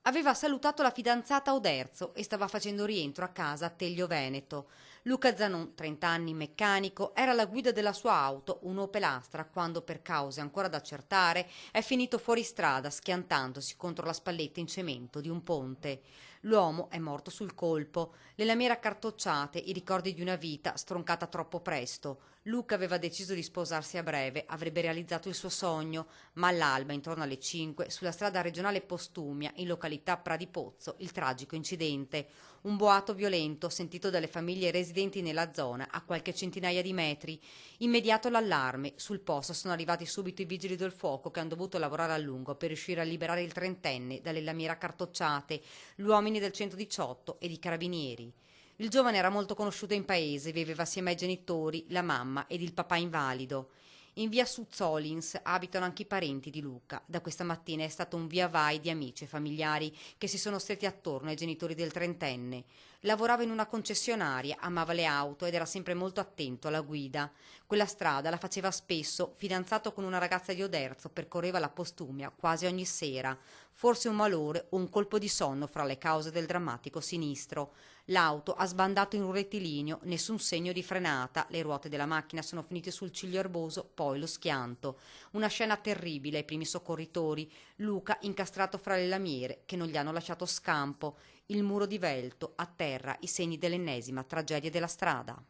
Aveva salutato la fidanzata a Oderzo e stava facendo rientro a casa a Teglio Veneto. Luca Zanon, 30 anni, meccanico, era alla guida della sua auto, un Opel Astra, quando per cause ancora da accertare è finito fuori strada schiantandosi contro la spalletta in cemento di un ponte. L'uomo è morto sul colpo, le lamiere accartocciate, i ricordi di una vita stroncata troppo presto. Luca aveva deciso di sposarsi a breve, avrebbe realizzato il suo sogno, ma all'alba, intorno alle 5, sulla strada regionale Postumia, in località Pradipozzo, il tragico incidente. Un boato violento sentito dalle famiglie residenti nella zona, a qualche centinaia di metri. Immediato l'allarme. Sul posto sono arrivati subito i vigili del fuoco che hanno dovuto lavorare a lungo per riuscire a liberare il trentenne dalle lamiere accartocciate, gli uomini del 118 e i carabinieri. Il giovane era molto conosciuto in paese, viveva assieme ai genitori, la mamma ed il papà invalido. In via Suzzolins abitano anche i parenti di Luca. Da questa mattina è stato un via vai di amici e familiari che si sono stretti attorno ai genitori del trentenne. Lavorava in una concessionaria, amava le auto ed era sempre molto attento alla guida. Quella strada la faceva spesso, fidanzato con una ragazza di Oderzo, percorreva la Postumia quasi ogni sera. Forse un malore o un colpo di sonno fra le cause del drammatico sinistro. L'auto ha sbandato in un rettilineo, nessun segno di frenata, le ruote della macchina sono finite sul ciglio erboso, poi lo schianto. Una scena terribile ai primi soccorritori, Luca incastrato fra le lamiere che non gli hanno lasciato scampo, il muro divelto, a terra i segni dell'ennesima tragedia della strada.